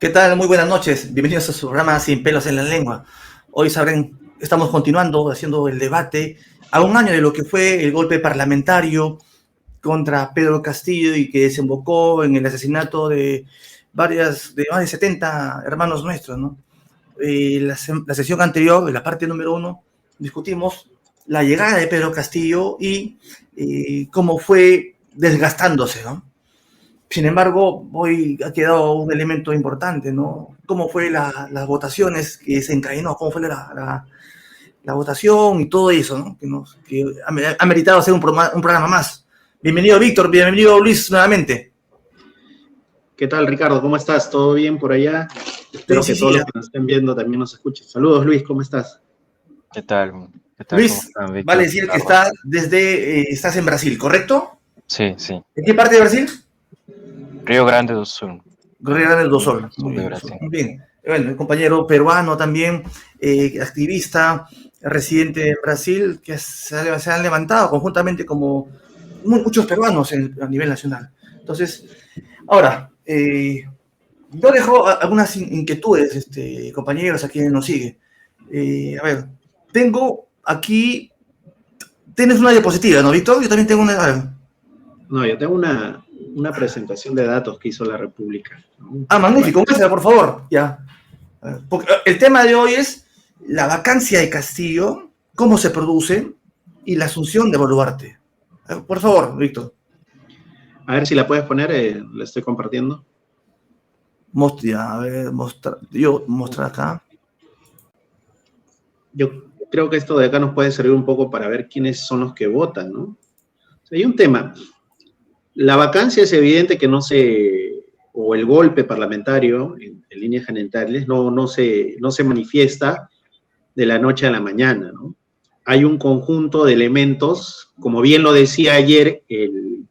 ¿Qué tal? Muy buenas noches. Bienvenidos a su programa Sin pelos en la lengua. Hoy sabrán, estamos continuando haciendo el debate a un año de lo que fue el golpe parlamentario contra Pedro Castillo y que desembocó en el asesinato de más de 70 hermanos nuestros, ¿no? La sesión anterior, en la parte número 1, discutimos la llegada de Pedro Castillo y cómo fue desgastándose, ¿no? Sin embargo, hoy ha quedado un elemento importante, ¿no? ¿Cómo fue las votaciones que se encadenó? ¿Cómo fue la votación y todo eso, ¿no? Que ha meritado hacer un programa más. Bienvenido, Víctor. Bienvenido, Luis, nuevamente. ¿Qué tal, Ricardo? ¿Cómo estás? ¿Todo bien por allá? Espero que todos los que nos estén viendo también nos escuchen. Saludos, Luis. ¿Cómo estás? ¿Qué tal? Luis, vale decir que estás en Brasil, ¿correcto? Sí, sí. ¿En qué parte de Brasil? Río Grande do Sul. Río Grande do Sul. Muy bien. Bueno, el compañero peruano también, activista, residente en Brasil, que se han levantado conjuntamente como muchos peruanos a nivel nacional. Entonces, ahora, yo dejo algunas inquietudes, compañeros, a quienes nos siguen. A ver, tengo aquí, tienes una diapositiva, ¿no, Víctor? Yo también tengo una. No, yo tengo una presentación de datos que hizo la República. Ah, magnífico, muéstrala, por favor. Ya. Porque el tema de hoy es la vacancia de Castillo, cómo se produce y la asunción de Boluarte. Por favor, Víctor. A ver si la puedes poner, la estoy compartiendo. Mostrar acá. Yo creo que esto de acá nos puede servir un poco para ver quiénes son los que votan, ¿no? O sea, hay un tema. La vacancia es evidente que o el golpe parlamentario, en líneas generales, no se manifiesta de la noche a la mañana, ¿no? Hay un conjunto de elementos, como bien lo decía ayer el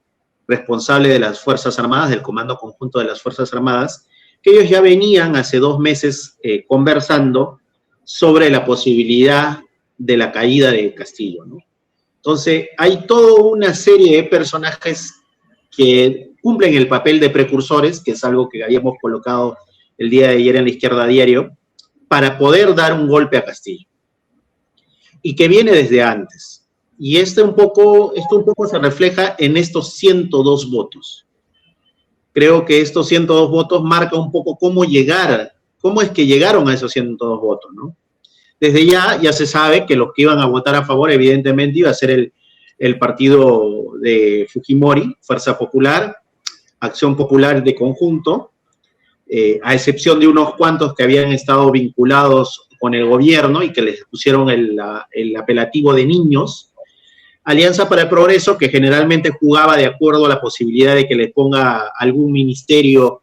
responsable de las Fuerzas Armadas, del Comando Conjunto de las Fuerzas Armadas, que ellos ya venían hace 2 meses conversando sobre la posibilidad de la caída de Castillo, ¿no? Entonces, hay toda una serie de personajes que cumplen el papel de precursores, que es algo que habíamos colocado el día de ayer en La Izquierda Diario, para poder dar un golpe a Castillo. Y que viene desde antes. Y esto un poco se refleja en estos 102 votos. Creo que estos 102 votos marcan un poco cómo es que llegaron a esos 102 votos, ¿no? Desde ya se sabe que los que iban a votar a favor, evidentemente, iba a ser el partido de Fujimori, Fuerza Popular, Acción Popular de Conjunto, a excepción de unos cuantos que habían estado vinculados con el gobierno y que les pusieron el apelativo de niños. Alianza para el Progreso, que generalmente jugaba de acuerdo a la posibilidad de que le ponga algún ministerio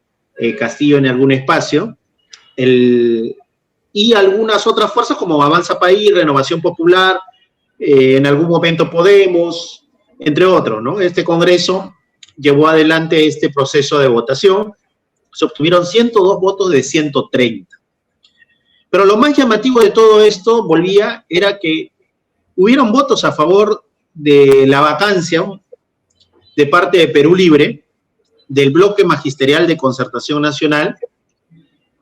Castillo en algún espacio, y algunas otras fuerzas como Avanza País, Renovación Popular, en algún momento Podemos, entre otros, ¿no? Este Congreso llevó adelante este proceso de votación, se obtuvieron 102 votos de 130. Pero lo más llamativo de todo esto, era que hubieron votos a favor de la vacancia de parte de Perú Libre, del Bloque Magisterial de Concertación Nacional,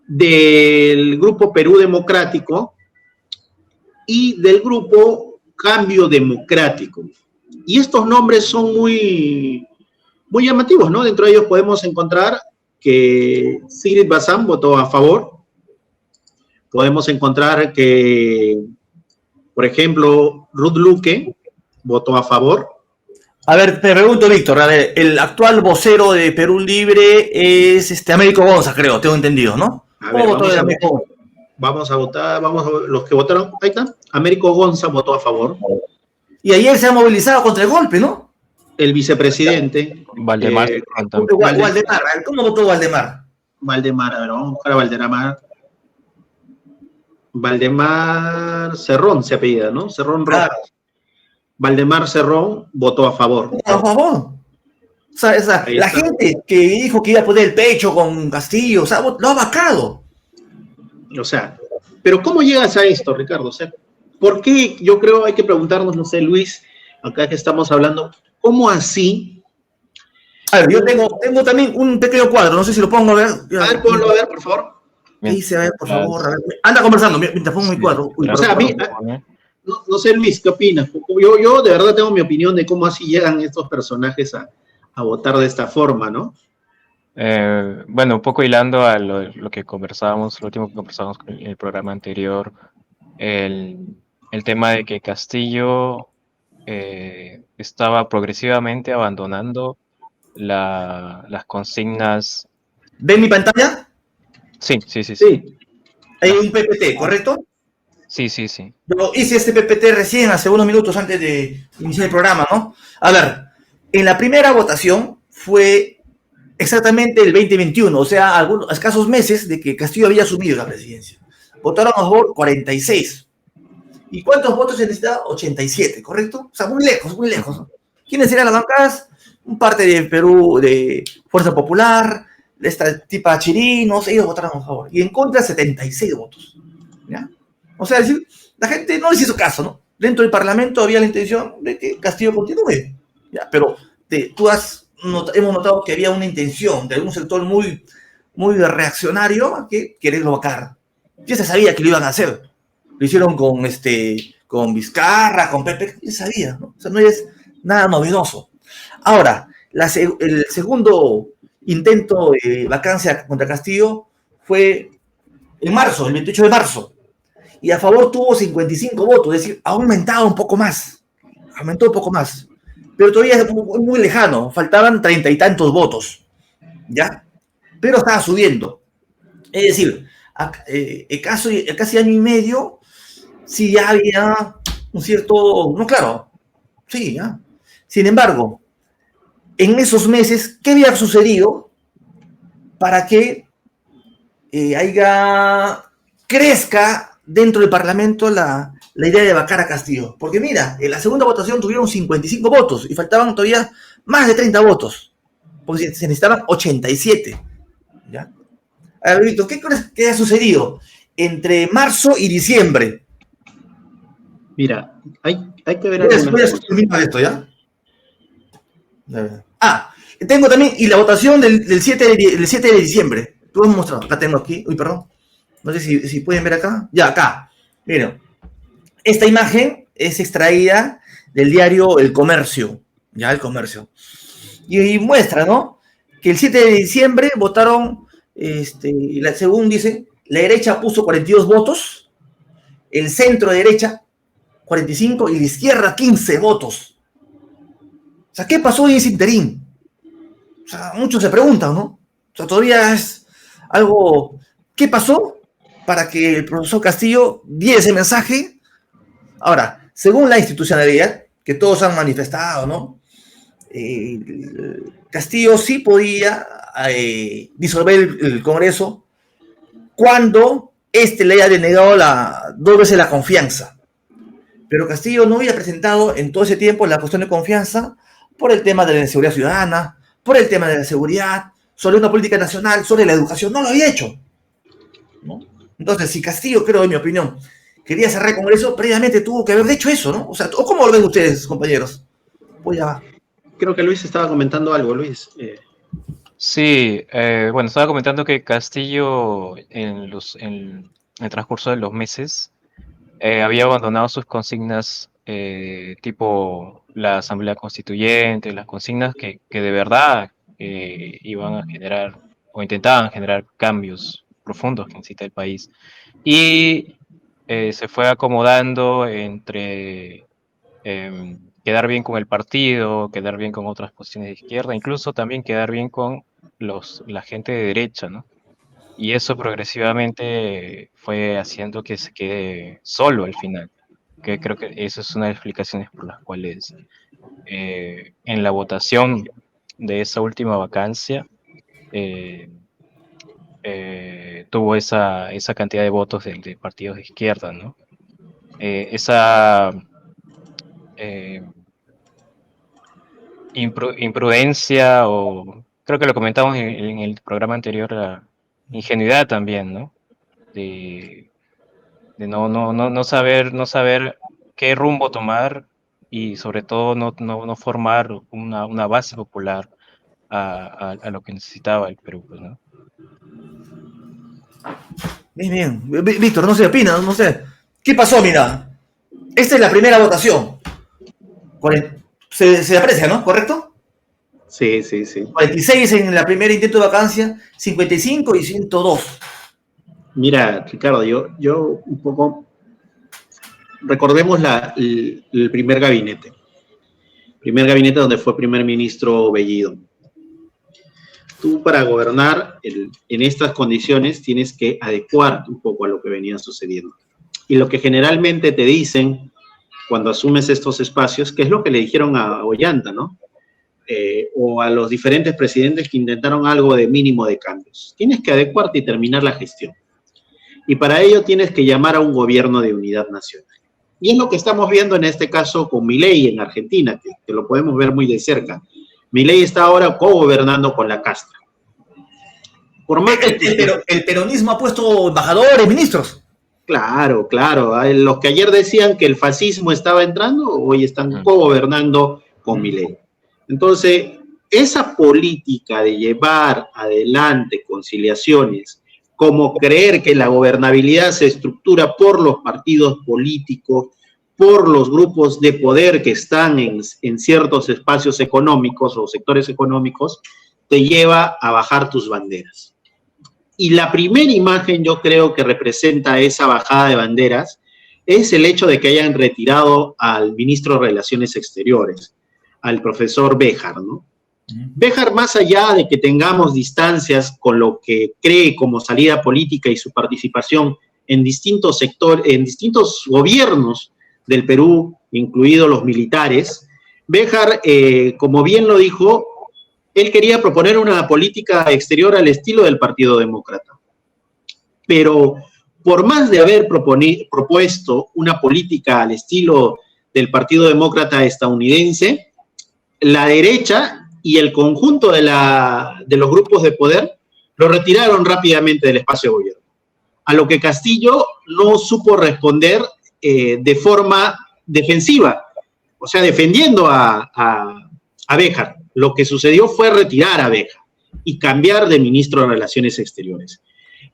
del Grupo Perú Democrático y del Grupo Cambio Democrático. Y estos nombres son muy llamativos, ¿no? Dentro de ellos podemos encontrar que Sigrid Bazán votó a favor. Podemos encontrar que, por ejemplo, Ruth Luque votó a favor. A ver, te pregunto, Víctor, el actual vocero de Perú Libre es Américo Gonza, creo, tengo entendido, ¿no? Vamos a votar, los que votaron, ahí está, Américo Gonza votó a favor. Y ayer se ha movilizado contra el golpe, ¿no? El vicepresidente. Valdemar. Valdemar, ¿cómo votó Valdemar? Valdemar, a ver, vamos a buscar a Valdemar. Valdemar Cerrón se apellida, ¿no? Cerrón Rojas. Valdemar Cerrón votó a favor. ¿A favor? O sea, la gente que dijo que iba a poner el pecho con Castillo, o sea, lo ha vacado. O sea, pero ¿cómo llegas a esto, Ricardo? O sea, ¿por qué? Yo creo hay que preguntarnos, no sé, Luis, acá que estamos hablando, ¿cómo así? A ver, yo tengo también un pequeño cuadro, no sé si lo pongo a ver. A ver, ponlo a ver, por favor. ¿Qué dice? A ver, por favor, a Mientras, ver. Anda conversando, mientras pongo mi sí, cuadro. Uy, O mientras sea, a perdón, mí, perdón. pone. no sé, Luis, ¿qué opinas? Yo de verdad tengo mi opinión de cómo así llegan estos personajes a votar de esta forma, ¿no? Bueno, un poco hilando a lo que conversábamos, lo último que conversábamos en el programa anterior, el tema de que Castillo estaba progresivamente abandonando las consignas. ¿Ven mi pantalla? Sí, sí, sí, sí. Sí, Hay Las, un PPT, ah, ¿correcto? sí, sí, sí. Yo hice este PPT recién, hace unos minutos antes de iniciar el programa, ¿no? A ver, en la primera votación fue exactamente el 2021, o sea, algunos escasos meses de que Castillo había asumido la presidencia. Votaron a favor 46. ¿Y cuántos votos se necesitaba? 87, ¿correcto? O sea, muy lejos, muy lejos, Ujú. ¿no? ¿Quiénes eran las bancadas? Un parte de Perú, de Fuerza Popular, de esta tipa Chirinos, ellos votaron a favor. Y en contra, 76 votos. ¿Ya? O sea, es decir, la gente no les hizo caso, ¿no? Dentro del Parlamento había la intención de que Castillo continúe. ¿Ya? Pero hemos notado que había una intención de algún sector muy, muy reaccionario a que quererlo vacar. Ya se sabía que lo iban a hacer. Lo hicieron con Vizcarra, con Pepe, ya sabía, ¿no? O sea, no es nada novedoso. Ahora, el segundo intento de vacancia contra Castillo fue en marzo, el 28 de marzo, y a favor tuvo 55 votos, es decir, ha aumentado un poco más, aumentó un poco más, pero todavía es muy, muy lejano, faltaban 30 y tantos votos, ¿ya? Pero estaba subiendo, es decir, casi año y medio, sí ya había un cierto, no, claro, sí, ya. Sin embargo, en esos meses, ¿qué había sucedido para que crezca dentro del Parlamento la idea de vacar a Castillo? Porque mira, en la segunda votación tuvieron 55 votos y faltaban todavía más de 30 votos, porque se necesitaban 87. ¿Ya? A ver, Víctor, ¿qué crees que ha sucedido entre marzo y diciembre? mira, hay que ver Voy algunas a cosas. terminar esto, ¿ya? Ah, tengo también, y la votación del 7 de diciembre. Tú has mostrado, acá tengo aquí, uy, perdón. No sé si pueden ver acá. Ya, acá. Miren, esta imagen es extraída del diario El Comercio. Ya, El Comercio. Y muestra, ¿no? Que el 7 de diciembre votaron, según dice, la derecha puso 42 votos, el centro derecha 45 y la izquierda 15 votos. O sea, ¿qué pasó en ese interín? O sea, muchos se preguntan, ¿no? O sea, todavía es algo. ¿Qué pasó para que el profesor Castillo diera ese mensaje? Ahora, según la institucionalidad, que todos han manifestado, ¿no? Castillo sí podía disolver el Congreso cuando le haya denegado dos veces la confianza. Pero Castillo no había presentado en todo ese tiempo la cuestión de confianza por el tema de la inseguridad ciudadana, por el tema de la seguridad, sobre una política nacional, sobre la educación. No lo había hecho, ¿no? Entonces, si Castillo, creo, en mi opinión, quería cerrar el Congreso, previamente tuvo que haber hecho eso, ¿no? O sea, ¿cómo lo ven ustedes, compañeros? Pues ya va. Creo que Luis estaba comentando algo, Luis. Sí, bueno, estaba comentando que Castillo en el transcurso de los meses había abandonado sus consignas tipo la Asamblea Constituyente, las consignas que de verdad iban a generar o intentaban generar cambios profundos que necesita el país. Y se fue acomodando entre quedar bien con el partido, quedar bien con otras posiciones de izquierda, incluso también quedar bien con la gente de derecha, ¿no? Y eso progresivamente fue haciendo que se quede solo al final, que creo que esa es una de las explicaciones por las cuales en la votación de esa última vacancia eh, tuvo esa cantidad de votos de partidos de izquierda, ¿no? Esa eh, imprudencia o creo que lo comentamos en el programa anterior, la ingenuidad también, ¿no? De, de no saber qué rumbo tomar y sobre todo no formar una base popular a lo que necesitaba el Perú, pues, ¿no? Bien, bien. Víctor, no sé, opina, no sé. ¿Qué pasó? Mira, esta es la primera votación. Se aprecia, ¿no? ¿Correcto? Sí, sí, sí. 46 en la primera intento de vacancia, 55 y 102. Mira, Ricardo, yo un poco, recordemos el primer gabinete. Primer gabinete donde fue primer ministro Bellido. Tú para gobernar en estas condiciones tienes que adecuarte un poco a lo que venía sucediendo. Y lo que generalmente te dicen cuando asumes estos espacios, que es lo que le dijeron a Ollanta, ¿no? O a los diferentes presidentes que intentaron algo de mínimo de cambios. Tienes que adecuarte y terminar la gestión. Y para ello tienes que llamar a un gobierno de unidad nacional. Y es lo que estamos viendo en este caso con Milei en Argentina, que lo podemos ver muy de cerca. Milei está ahora co-gobernando con la castra. Por más que el peronismo ha puesto embajadores, ministros. Claro, claro. Los que ayer decían que el fascismo estaba entrando, hoy están co-gobernando con Milei. Entonces, esa política de llevar adelante conciliaciones, como creer que la gobernabilidad se estructura por los partidos políticos, por los grupos de poder que están en ciertos espacios económicos o sectores económicos, te lleva a bajar tus banderas. Y la primera imagen, yo creo que representa esa bajada de banderas, es el hecho de que hayan retirado al ministro de Relaciones Exteriores, al profesor Béjar, ¿no? Béjar, más allá de que tengamos distancias con lo que cree como salida política y su participación en distintos sectores, en distintos gobiernos del Perú, incluidos los militares, Béjar, como bien lo dijo, él quería proponer una política exterior al estilo del Partido Demócrata. Pero por más de haber propuesto una política al estilo del Partido Demócrata estadounidense, la derecha y el conjunto de los grupos de poder lo retiraron rápidamente del espacio de gobierno. A lo que Castillo no supo responder de forma defensiva, o sea, defendiendo a Béjar. Lo que sucedió fue retirar a Béjar y cambiar de ministro de Relaciones Exteriores.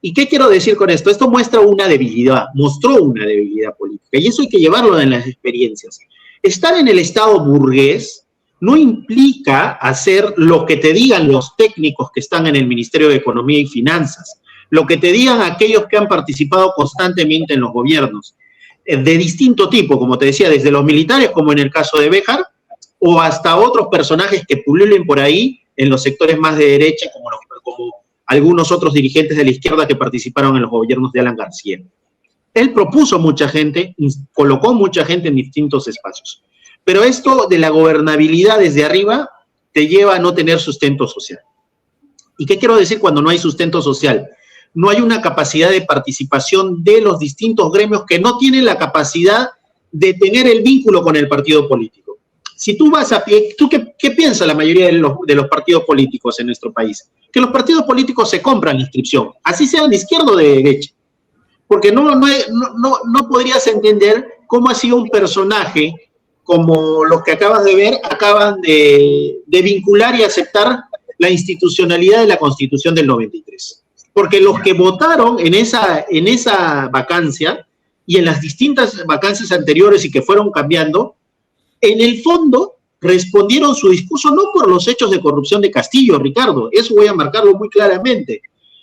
¿Y qué quiero decir con esto? Esto muestra una debilidad, mostró una debilidad política, y eso hay que llevarlo en las experiencias. Estar en el Estado burgués no implica hacer lo que te digan los técnicos que están en el Ministerio de Economía y Finanzas, lo que te digan aquellos que han participado constantemente en los gobiernos, de distinto tipo, como te decía, desde los militares, como en el caso de Béjar, o hasta otros personajes que pululen por ahí en los sectores más de derecha, como algunos otros dirigentes de la izquierda que participaron en los gobiernos de Alan García. Él propuso mucha gente, colocó mucha gente en distintos espacios. Pero esto de la gobernabilidad desde arriba te lleva a no tener sustento social. ¿Y qué quiero decir cuando no hay sustento social? No hay una capacidad de participación de los distintos gremios que no tienen la capacidad de tener el vínculo con el partido político. Si tú vas a pie, ¿qué piensa la mayoría de los partidos políticos en nuestro país? Que los partidos políticos se compran la inscripción, así sean de izquierda o de derecha. Porque no podrías entender cómo ha sido un personaje como los que acabas de ver, acaban de vincular y aceptar la institucionalidad de la Constitución del 93. Porque los que votaron en esa vacancia y en las distintas vacancias anteriores y que fueron cambiando, en el fondo respondieron su discurso no por los hechos de corrupción de Castillo, Ricardo, eso voy a marcarlo muy claramente.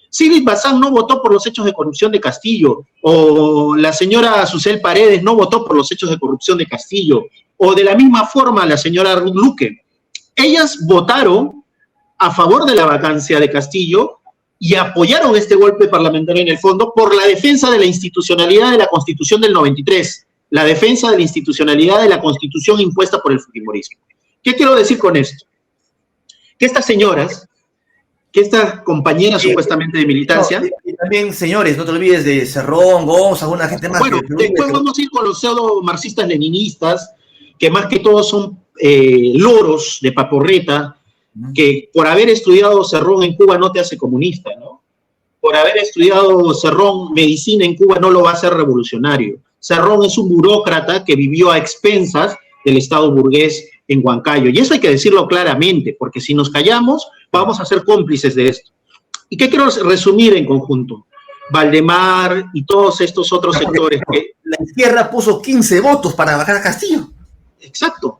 Sylvie Bazán no votó por los hechos de corrupción de Castillo, o la señora Susel Paredes no votó por los hechos de corrupción de Castillo, o de la misma forma la señora Ruth Luque. Ellas votaron a favor de la vacancia de Castillo y apoyaron este golpe parlamentario en el fondo por la defensa de la institucionalidad de la Constitución del 93, la defensa de la institucionalidad de la Constitución impuesta por el fujimorismo. ¿Qué quiero decir con esto? Que estas señoras, que estas compañeras supuestamente de militancia... y también, señores, no te olvides de Cerrón, González, alguna gente más. Bueno, después vamos a ir con los pseudo marxistas-leninistas, que más que todo son loros de paporreta, que por haber estudiado Cerrón en Cuba no te hace comunista, ¿no? Por haber estudiado Cerrón medicina en Cuba no lo va a hacer revolucionario. Cerrón es un burócrata que vivió a expensas del Estado burgués en Huancayo. Y eso hay que decirlo claramente, porque si nos callamos, vamos a ser cómplices de esto. ¿Y qué quiero resumir en conjunto? Valdemar y todos estos otros sectores que... La izquierda puso 15 votos para bajar a Castillo. Exacto.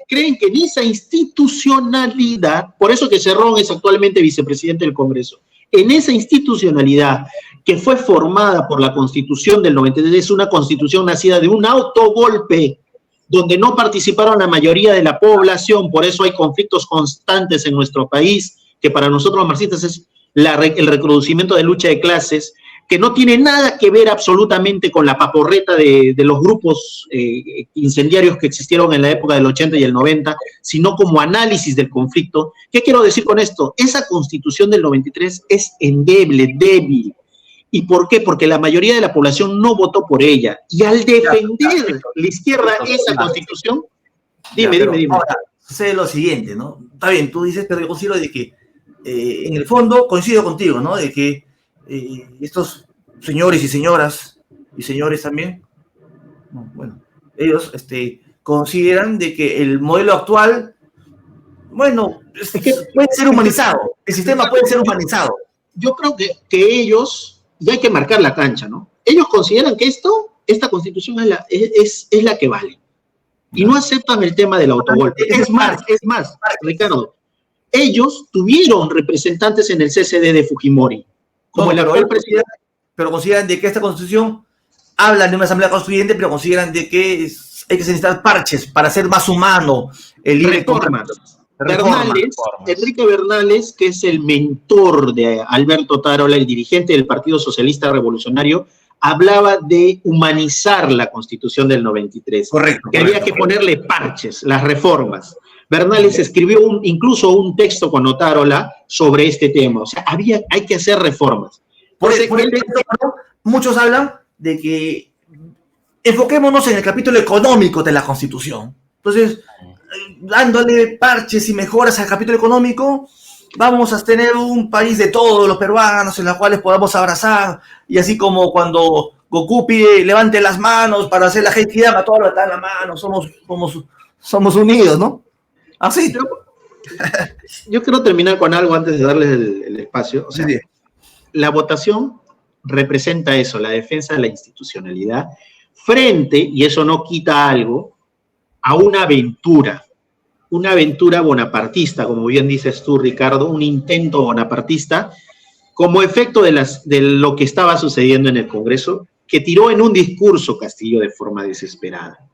Creen que en esa institucionalidad, por eso que Cerrón es actualmente vicepresidente del Congreso, en esa institucionalidad que fue formada por la Constitución del 93, es una constitución nacida de un autogolpe, donde no participaron la mayoría de la población, por eso hay conflictos constantes en nuestro país, que para nosotros los marxistas es el reconocimiento de lucha de clases, que no tiene nada que ver absolutamente con la paporreta de los grupos incendiarios que existieron en la época del 80 y el 90, sino como análisis del conflicto. ¿Qué quiero decir con esto? Esa constitución del 93 es endeble, débil. ¿Y por qué? Porque la mayoría de la población no votó por ella. Y al defender la izquierda esa constitución, dime. Ahora, sé lo siguiente, ¿no? Está bien, tú dices, pero yo considero de que en el fondo coincido contigo, ¿no? De que estos señores y señoras, y señores también, bueno, ellos consideran de que el modelo actual, bueno, puede ser humanizado, el sistema puede ser humanizado. Yo creo que ellos, y hay que marcar la cancha, ¿no? Ellos consideran que esta constitución es la que vale, y no aceptan el tema del autogolpe. Es más, Ricardo, ellos tuvieron representantes en el CCD de Fujimori, como el actual presidente. Pero consideran de que esta constitución habla de una asamblea constituyente, pero consideran de que hay que necesitar parches para hacer más humano el libre Enrique Bernales, que es el mentor de Alberto Tarola, el dirigente del Partido Socialista Revolucionario, hablaba de humanizar la Constitución del 93. Correcto. Que había que ponerle parches, las reformas. Bernales escribió incluso un texto con Otárola sobre este tema. O sea, hay que hacer reformas. Muchos hablan de que enfoquémonos en el capítulo económico de la Constitución. Entonces, dándole parches y mejoras al capítulo económico, vamos a tener un país de todos los peruanos en los cuales podamos abrazar, y así como cuando Goku pide levante las manos para hacer la Genkidama, todos están en la mano, somos unidos, ¿no? Así. Yo quiero terminar con algo antes de darles el espacio. O sea, sí. La votación representa eso, la defensa de la institucionalidad, frente, y eso no quita algo, a una aventura bonapartista, como bien dices tú, Ricardo, un intento bonapartista, como efecto de lo que estaba sucediendo en el Congreso, que tiró en un discurso Castillo de forma desesperada.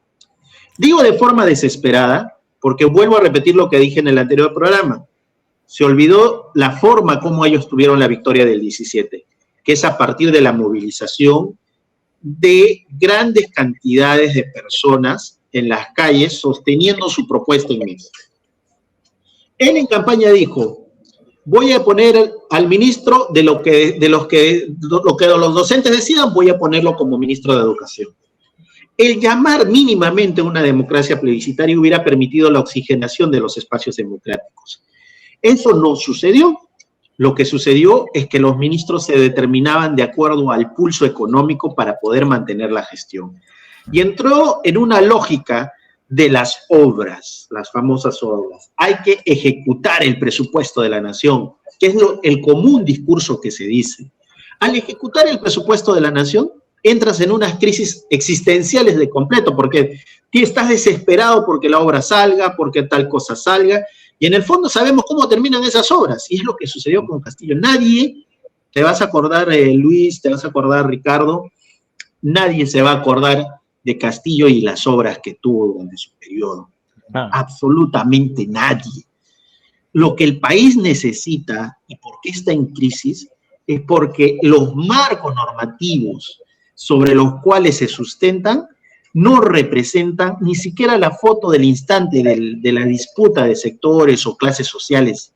Digo de forma desesperada porque vuelvo a repetir lo que dije en el anterior programa. Se olvidó la forma como ellos tuvieron la victoria del 17, que es a partir de la movilización de grandes cantidades de personas en las calles sosteniendo su propuesta inmensa. Él en campaña dijo, voy a poner al ministro de lo que los docentes decidan, voy a ponerlo como ministro de Educación. El llamar mínimamente una democracia plebiscitaria hubiera permitido la oxigenación de los espacios democráticos. Eso no sucedió. Lo que sucedió es que los ministros se determinaban de acuerdo al pulso económico para poder mantener la gestión. Y entró en una lógica de las obras, las famosas obras. Hay que ejecutar el presupuesto de la nación, que es el común discurso que se dice. Al ejecutar el presupuesto de la nación, entras en unas crisis existenciales de completo, porque estás desesperado porque la obra salga, porque tal cosa salga, y en el fondo sabemos cómo terminan esas obras, y es lo que sucedió con Castillo. Nadie, te vas a acordar, Luis, te vas a acordar, Ricardo, nadie se va a acordar de Castillo y las obras que tuvo durante su periodo. Absolutamente nadie. Lo que el país necesita, y por qué está en crisis, es porque los marcos normativos sobre los cuales se sustentan no representan ni siquiera la foto del instante de la disputa de sectores o clases sociales.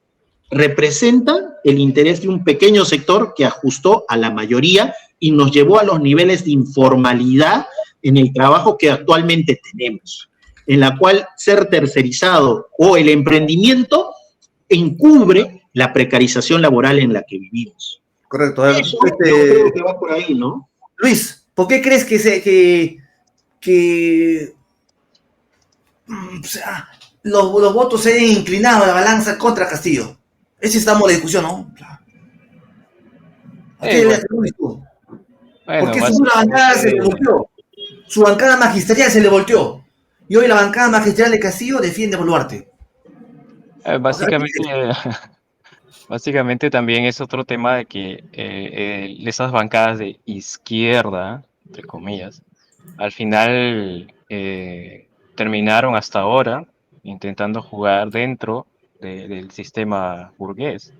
Representan el interés de un pequeño sector que ajustó a la mayoría y nos llevó a los niveles de informalidad en el trabajo que actualmente tenemos, en la cual ser tercerizado o el emprendimiento encubre la precarización laboral en la que vivimos. Correcto. Eso yo creo que va por ahí, ¿no? Luis, ¿por qué crees o sea, los votos se hayan inclinado a la balanza contra Castillo? Esa estamos en la discusión, ¿no? ¿A qué le bueno, atribuís tú? bueno, Porque su bancada se le volteó. Su bancada magisterial se le volteó. Y hoy la bancada magisterial de Castillo defiende a Boluarte. O sea, básicamente, básicamente también es otro tema de que esas bancadas de izquierda, entre comillas, al final terminaron hasta ahora intentando jugar dentro del sistema burgués.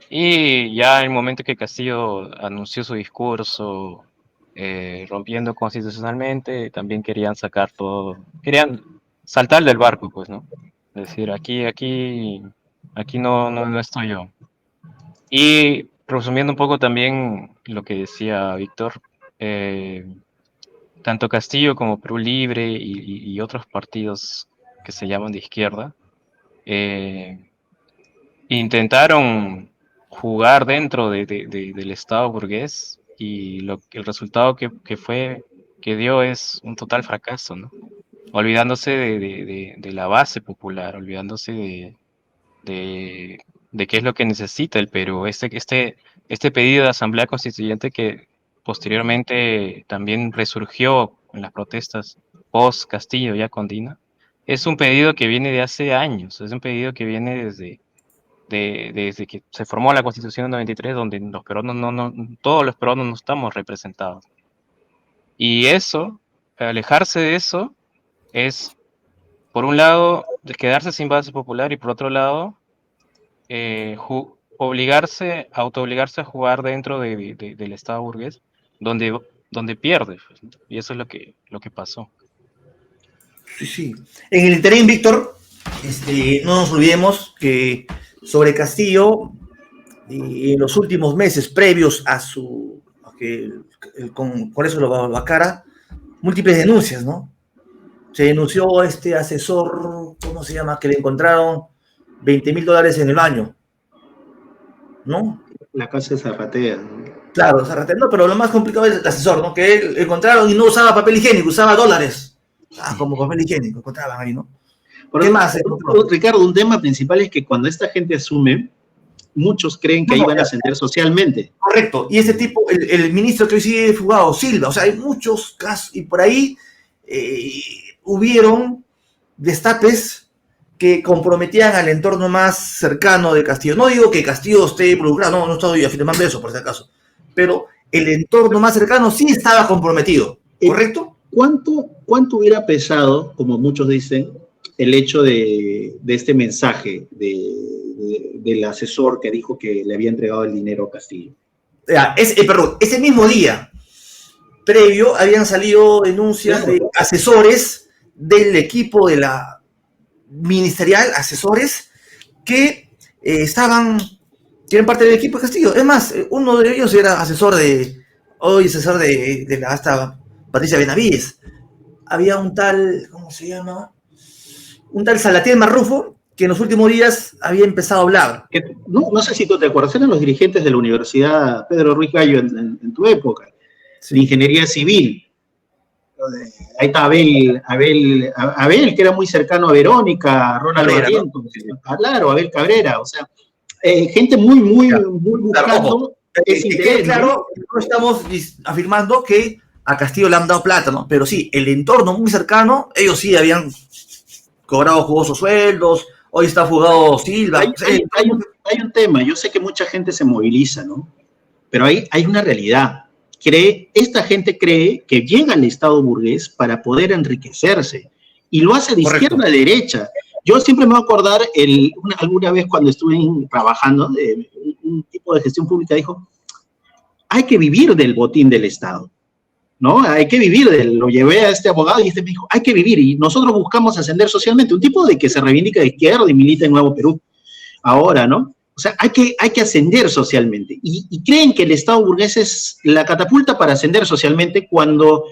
Y ya en el momento que Castillo anunció su discurso rompiendo constitucionalmente, también querían sacar todo, querían saltar del barco, pues, ¿no? Es decir, aquí no estoy yo. Y resumiendo un poco también lo que decía Víctor, eh, tanto Castillo como Perú Libre y otros partidos que se llaman de izquierda, eh, intentaron jugar dentro del Estado burgués y el resultado que dio es un total fracaso, ¿no? Olvidándose de la base popular, olvidándose de, de qué es lo que necesita el Perú. Este pedido de Asamblea Constituyente que posteriormente también resurgió en las protestas post Castillo ya con Dina, es un pedido que viene de hace años, es un pedido que viene desde que se formó la Constitución del 93, donde los peruanos todos los peruanos no estamos representados. Y eso, alejarse de eso, es, por un lado, de quedarse sin base popular y por otro lado, autoobligarse a jugar dentro del Estado burgués, donde pierde. Pues, ¿no? Y eso es lo que pasó. sí, sí. En el interín, Víctor, no nos olvidemos que sobre Castillo, en los últimos meses previos a que el Congreso lo vacara, múltiples denuncias, ¿no? Se denunció a este asesor, ¿cómo se llama? Que le encontraron $20,000 en el baño, ¿no? La casa de Zapatea, ¿no? Claro, no, pero lo más complicado es el asesor, ¿no? Que él encontraron y no usaba papel higiénico, usaba dólares. Como papel higiénico, encontraban ahí, ¿no? ¿Qué más? Ricardo, un tema principal es que cuando esta gente asume, muchos creen que ahí van a ascender socialmente. Correcto, y ese tipo, el ministro que hoy sigue fugado, Silva, o sea, hay muchos casos, y por ahí hubieron destapes que comprometían al entorno más cercano de Castillo. No digo que Castillo esté involucrado, no estoy afirmando eso, por si acaso, pero el entorno más cercano sí estaba comprometido, ¿correcto? ¿Cuánto hubiera pesado, como muchos dicen, el hecho de este mensaje del asesor que dijo que le había entregado el dinero a Castillo? Perdón, ese mismo día, previo, habían salido denuncias de asesores del equipo de la ministerial, asesores que tienen parte del equipo de Castillo. Es más, uno de ellos era asesor de la hasta Patricia Benavides. Había un tal, ¿cómo se llama? Un tal Salatiel Marrufo, que en los últimos días había empezado a hablar. No sé si tú te acuerdas, eran los dirigentes de la Universidad Pedro Ruiz Gallo en tu época, de Ingeniería Civil. Ahí está Abel, que era muy cercano a Verónica, a Ronald Barrientos, ¿no? Claro, Abel Cabrera, o sea, gente muy buscando ese interés. Claro, no estamos afirmando que a Castillo le han dado plata, ¿no? Pero sí, el entorno muy cercano, ellos sí habían cobrado jugosos sueldos, hoy está fugado Silva. Hay un tema, yo sé que mucha gente se moviliza, ¿no? Pero hay una realidad. Esta gente cree que llega al Estado burgués para poder enriquecerse y lo hace de izquierda a derecha. Yo siempre me voy a acordar, alguna vez cuando estuve trabajando, un tipo de gestión pública dijo, hay que vivir del botín del Estado, ¿no? Hay que vivir lo llevé a este abogado y este me dijo, hay que vivir, y nosotros buscamos ascender socialmente, un tipo de que se reivindica de izquierda y milita en Nuevo Perú ahora, ¿no? O sea, hay que ascender socialmente. Y creen que el Estado burgués es la catapulta para ascender socialmente cuando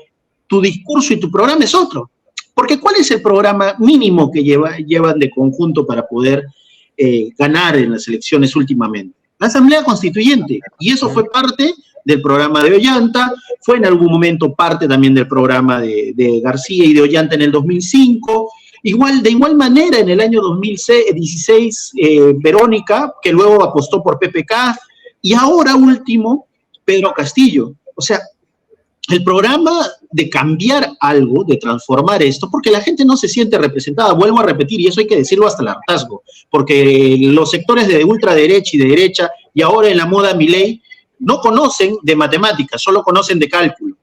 tu discurso y tu programa es otro. Porque ¿cuál es el programa mínimo que llevan de conjunto para poder ganar en las elecciones últimamente? La Asamblea Constituyente. Y eso fue parte del programa de Ollanta, fue en algún momento parte también del programa de García y de Ollanta en el 2005, de igual manera en el año 2016 Verónica, que luego apostó por PPK, y ahora último Pedro Castillo. O sea, el programa de cambiar algo, de transformar esto, porque la gente no se siente representada, vuelvo a repetir, y eso hay que decirlo hasta el hartazgo, porque los sectores de ultraderecha y de derecha, y ahora en la moda Milei, no conocen de matemáticas, solo conocen de cálculo.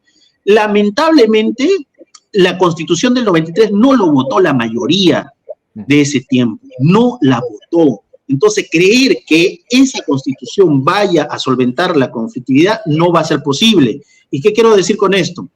Lamentablemente, la Constitución del 93 no lo votó la mayoría de ese tiempo, no la votó. Entonces, creer que esa Constitución vaya a solventar la conflictividad no va a ser posible. ¿Y qué quiero decir con esto?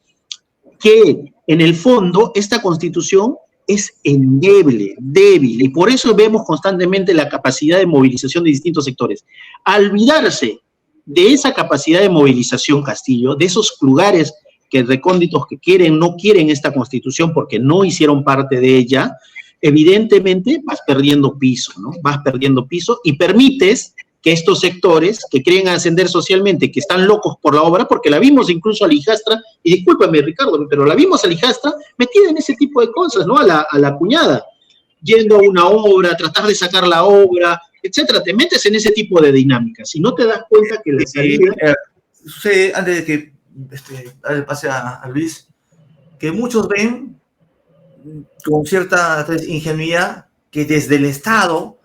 Que en el fondo esta Constitución es endeble, débil, y por eso vemos constantemente la capacidad de movilización de distintos sectores. Al olvidarse de esa capacidad de movilización, Castillo, de esos lugares que recónditos que quieren, no quieren esta Constitución porque no hicieron parte de ella, evidentemente vas perdiendo piso, ¿no? Vas perdiendo piso y permites que estos sectores que quieren ascender socialmente, que están locos por la obra, porque la vimos incluso a la hijastra, y discúlpame Ricardo, pero la vimos a la hijastra metida en ese tipo de cosas, ¿no? A la cuñada, yendo a una obra, tratar de sacar la obra, etcétera. Te metes en ese tipo de dinámicas y no te das cuenta que la salida... Antes de que pase a Luis, que muchos ven con cierta ingenuidad que desde el Estado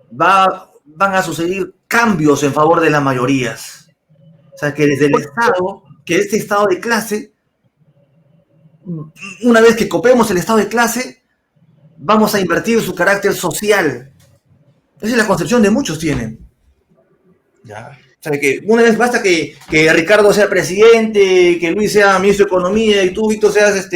van a suceder cambios en favor de las mayorías. O sea, que desde el Estado, que este Estado de clase, una vez que copemos el Estado de clase, vamos a invertir su carácter social. Esa es la concepción de muchos tienen. ¿Ya? O sea, que una vez basta que Ricardo sea presidente, que Luis sea ministro de Economía y tú, Víctor, seas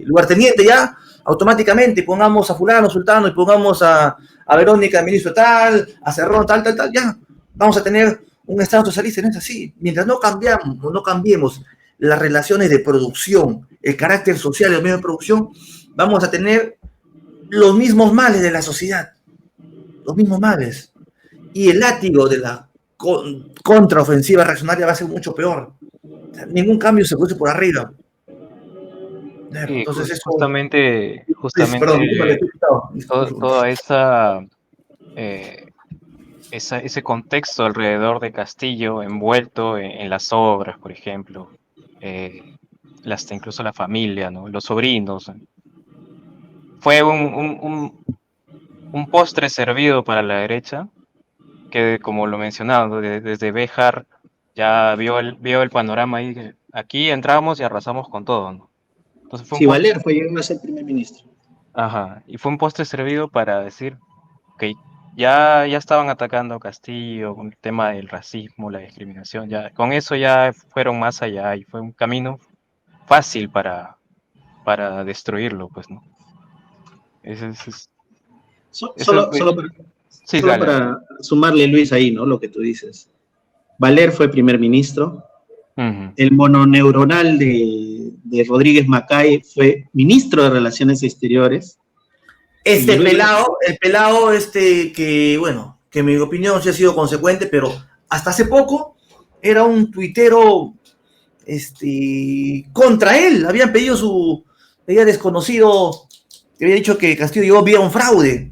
lugarteniente, ya automáticamente pongamos a fulano, sultano y pongamos a Verónica, ministro tal, a Cerrón, tal, ya vamos a tener un Estado socialista. No es así. Mientras no cambiemos las relaciones de producción, el carácter social de los medios de producción, vamos a tener los mismos males de la sociedad, los mismos males. Y el látigo de la contraofensiva reaccionaria va a ser mucho peor. O sea, ningún cambio se produce por arriba. Entonces, eso, justamente toda ese contexto alrededor de Castillo envuelto en las obras, por ejemplo, incluso la familia, ¿no? Los sobrinos, fue un postre servido para la derecha, que como lo mencionaba, desde Béjar ya vio el panorama ahí, que aquí entramos y arrasamos con todo, ¿no? Entonces sí, Valer fue llegando a ser primer ministro. Ajá, y fue un postre servido para decir que ya estaban atacando a Castillo con el tema del racismo, la discriminación, ya con eso ya fueron más allá y fue un camino fácil para destruirlo, pues, ¿no? Solo para sumarle, Luis, ahí, ¿no? Lo que tú dices. Valer fue primer ministro. Uh-huh. El mononeuronal de Rodríguez Macay fue ministro de Relaciones Exteriores. El pelado, que, bueno, que en mi opinión sí ha sido consecuente, pero hasta hace poco era un tuitero contra él. Había desconocido, había dicho que Castillo llegó vía un fraude.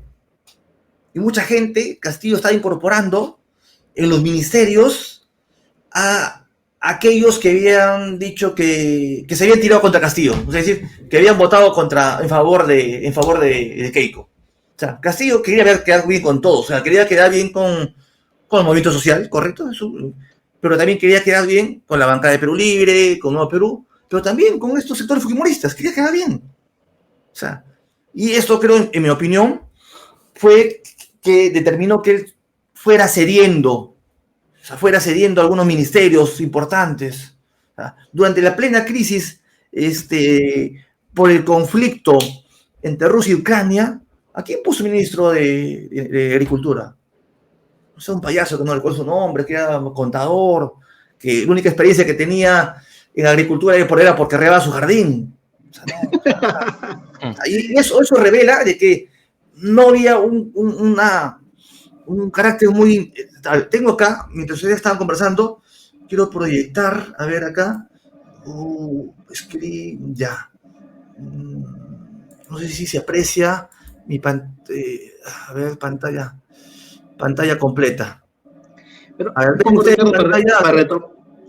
Y mucha gente, Castillo está incorporando en los ministerios a aquellos que habían dicho que se habían tirado contra Castillo, es decir, que habían votado en favor de Keiko. O sea, Castillo quería quedar bien con todos, o sea, quería quedar bien con el movimiento social, correcto, pero también quería quedar bien con la bancada de Perú Libre, con Nuevo Perú, pero también con estos sectores fujimoristas, quería quedar bien. O sea, y esto creo, en mi opinión, fue que determinó que él fuera cediendo algunos ministerios importantes. O sea, durante la plena crisis, por el conflicto entre Rusia y Ucrania, ¿a quién puso ministro de Agricultura? O sea, un payaso que no recuerdo su nombre, que era contador, que la única experiencia que tenía en agricultura era porque regaba su jardín. O sea, no, y eso revela de que no había un carácter muy... Tengo acá, mientras ustedes estaban conversando, quiero proyectar, a ver acá, ya. No sé si se aprecia mi pantalla completa. Pero, A ver, ven pongo, ustedes en Ricardo, pantalla.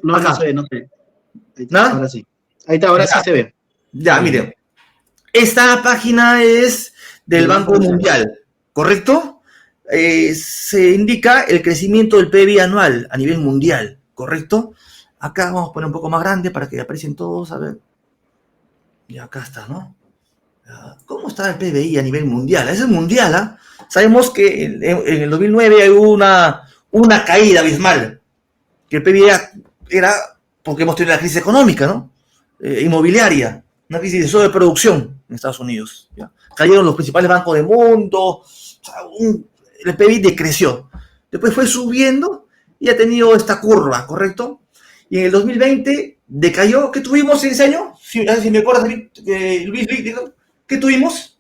no, Acá. no se ve, no se ve. Ahí está, ¿No? ahora sí. Ahí está, ahora sí se ve. Ya, miren. Esta página es del Banco Mundial, ¿correcto? Se indica el crecimiento del PIB anual a nivel mundial, ¿correcto? Acá vamos a poner un poco más grande para que aprecien todos, a ver. Y acá está, ¿no? ¿Cómo está el PBI a nivel mundial? Eso es mundial, ¿ah? Sabemos que en el 2009 hubo una caída abismal, que el PBI era porque hemos tenido la crisis económica, ¿no? Inmobiliaria, una crisis de sobreproducción en Estados Unidos. ¿Ya? Cayeron los principales bancos del mundo, o sea, el PBI decreció. Después fue subiendo y ha tenido esta curva, ¿correcto? Y en el 2020 decayó. ¿Qué tuvimos en ese año? Si me acuerdas, Luis, ¿qué tuvimos?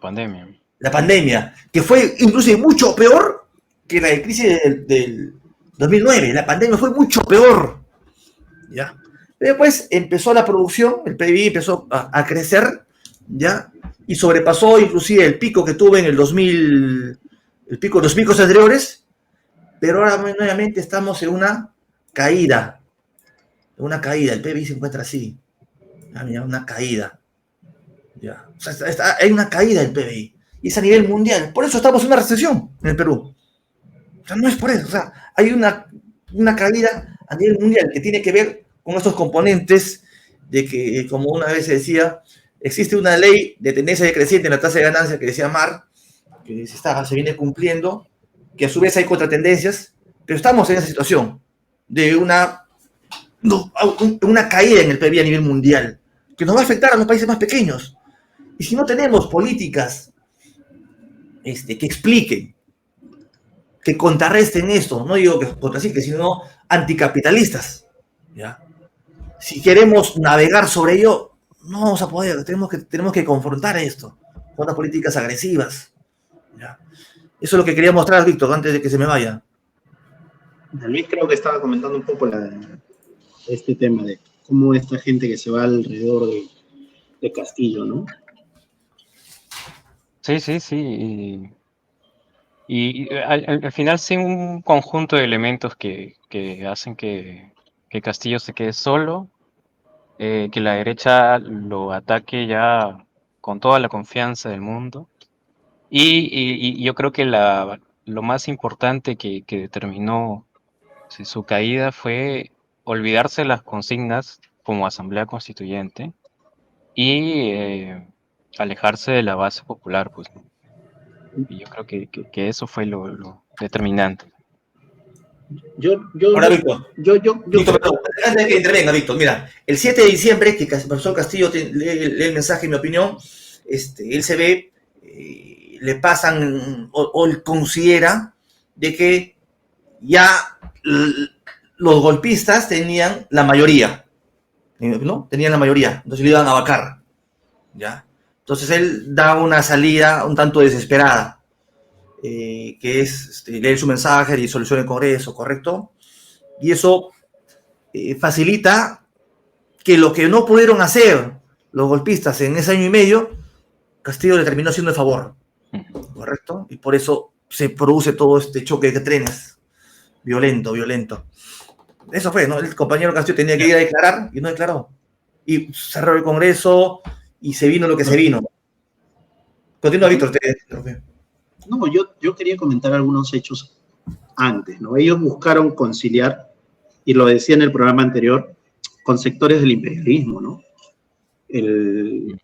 Pandemia. La pandemia, que fue incluso mucho peor que la crisis del 2009. La pandemia fue mucho peor. ¿Ya? Después empezó la producción, el PIB empezó a crecer, ¿ya? Y sobrepasó inclusive el pico que tuvo en el 2000, los picos anteriores, pero ahora nuevamente estamos en una caída, el PIB se encuentra así, mira, una caída, ¿ya? O sea, hay una caída del PIB, y es a nivel mundial, por eso estamos en una recesión en el Perú, o sea, no es por eso, o sea, hay una caída a nivel mundial que tiene que ver con estos componentes de que, como una vez se decía, existe una ley de tendencia decreciente en la tasa de ganancia que decía Mar, que se viene cumpliendo, que a su vez hay contratendencias, pero estamos en esa situación de una caída en el PIB a nivel mundial, que nos va a afectar a los países más pequeños. Y si no tenemos políticas que expliquen, que contrarresten esto, no digo que contraciclen, sino anticapitalistas, ¿ya? Si queremos navegar sobre ello, no vamos a poder, tenemos que confrontar esto con las políticas agresivas, ¿ya? Eso es lo que quería mostrar, Víctor, antes de que se me vaya. Luis creo que estaba comentando un poco este tema de cómo esta gente que se va alrededor de Castillo, ¿no? Sí. Y al final sí un conjunto de elementos que hacen que Castillo se quede solo, que la derecha lo ataque ya con toda la confianza del mundo. Y yo creo que lo más importante que determinó su caída fue olvidarse las consignas como Asamblea Constituyente y alejarse de la base popular, pues, ¿no? Y yo creo que eso fue lo determinante. Ahora, Víctor, antes de que intervenga, Víctor, mira, el 7 de diciembre, que el profesor Castillo lee el mensaje, en mi opinión, él se ve, le pasan, o él considera de que ya los golpistas tenían la mayoría, ¿no? Tenían la mayoría, entonces lo iban a vacar, ¿ya? Entonces él da una salida un tanto desesperada, que es leer su mensaje, disolución del Congreso, ¿correcto? Y eso facilita que lo que no pudieron hacer los golpistas en ese año y medio, Castillo le terminó haciendo el favor, ¿correcto? Y por eso se produce todo este choque de trenes violento. Eso fue, ¿no? El compañero Castillo tenía que ir a declarar y no declaró. Y cerró el Congreso y se vino lo que se vino. Continúa, Víctor. No, yo quería comentar algunos hechos antes, ¿no? Ellos buscaron conciliar, y lo decía en el programa anterior, con sectores del imperialismo, ¿no?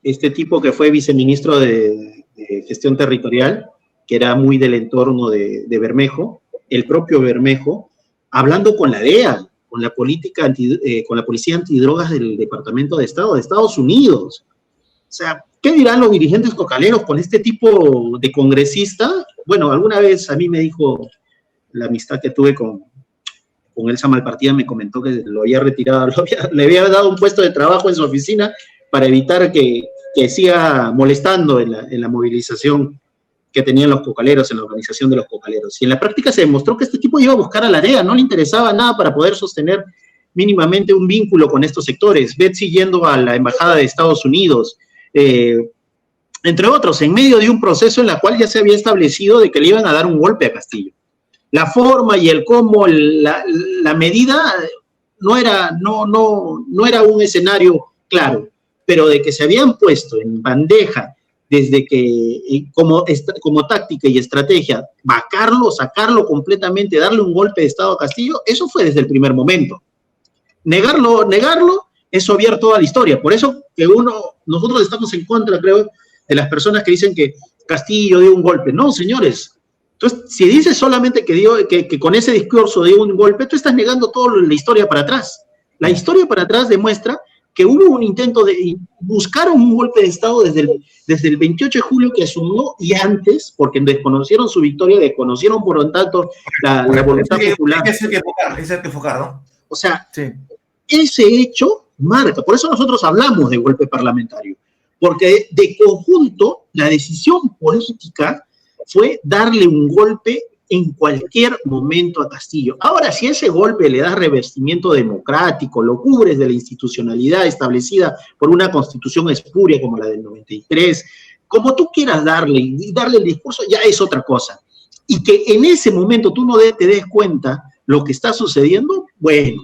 Este tipo que fue viceministro de Gestión Territorial, que era muy del entorno de Bermejo, el propio Bermejo, hablando con la DEA, con la con la policía antidrogas del Departamento de Estado de Estados Unidos. O sea, ¿qué dirán los dirigentes cocaleros con este tipo de congresista? Bueno, alguna vez a mí me dijo la amistad que tuve con Elsa Malpartida, me comentó que lo había retirado, le había dado un puesto de trabajo en su oficina para evitar que siga molestando en la movilización que tenían los cocaleros, en la organización de los cocaleros. Y en la práctica se demostró que este tipo iba a buscar a la DEA, no le interesaba nada para poder sostener mínimamente un vínculo con estos sectores. Betsy yendo a la Embajada de Estados Unidos, entre otros, en medio de un proceso en el cual ya se había establecido de que le iban a dar un golpe a Castillo. La forma y el cómo, la medida no era un escenario claro, pero de que se habían puesto en bandeja desde que, como táctica y estrategia, vacarlo, sacarlo completamente, darle un golpe de Estado a Castillo, eso fue desde el primer momento. Negarlo es obviar toda la historia. Por eso que nosotros estamos en contra, creo, de las personas que dicen que Castillo dio un golpe. No, señores. Entonces, si dices solamente que con ese discurso dio un golpe, tú estás negando toda la historia para atrás. La historia para atrás demuestra que hubo un intento de buscar un golpe de Estado desde el 28 de julio que asumió y antes, porque desconocieron su victoria, desconocieron por lo tanto la voluntad popular. Es el que enfocar, ¿no? O sea, sí, ese hecho marca, por eso nosotros hablamos de golpe parlamentario, porque de conjunto la decisión política fue darle un golpe en cualquier momento a Castillo. Ahora, si ese golpe le da revestimiento democrático, lo cubres de la institucionalidad establecida por una constitución espuria como la del 93, como tú quieras darle el discurso, ya es otra cosa. Y que en ese momento tú no te des cuenta lo que está sucediendo, bueno,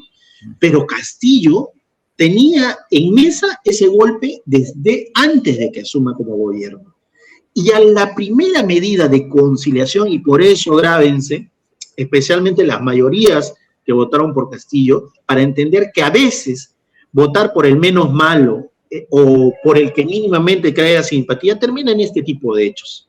pero Castillo tenía en mesa ese golpe desde antes de que asuma como gobierno. Y a la primera medida de conciliación, y por eso grábense, especialmente las mayorías que votaron por Castillo, para entender que a veces votar por el menos malo o por el que mínimamente crea simpatía termina en este tipo de hechos.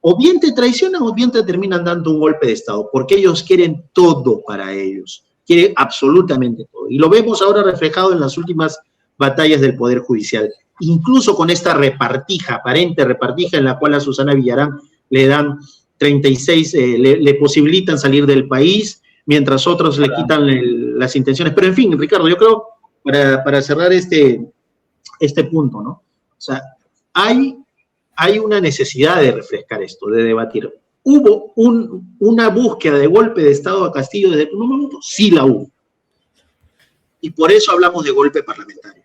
O bien te traicionan o bien te terminan dando un golpe de Estado, porque ellos quieren todo para ellos, quieren absolutamente todo. Y lo vemos ahora reflejado en las últimas batallas del Poder Judicial. Incluso con esta aparente repartija en la cual a Susana Villarán le dan 36, le posibilitan salir del país, mientras otros le quitan las intenciones. Pero en fin, Ricardo, yo creo, para cerrar este punto, ¿no? O sea, hay una necesidad de refrescar esto, de debatir. ¿Hubo una búsqueda de golpe de Estado a Castillo desde el primer momento? Sí la hubo. Y por eso hablamos de golpe parlamentario.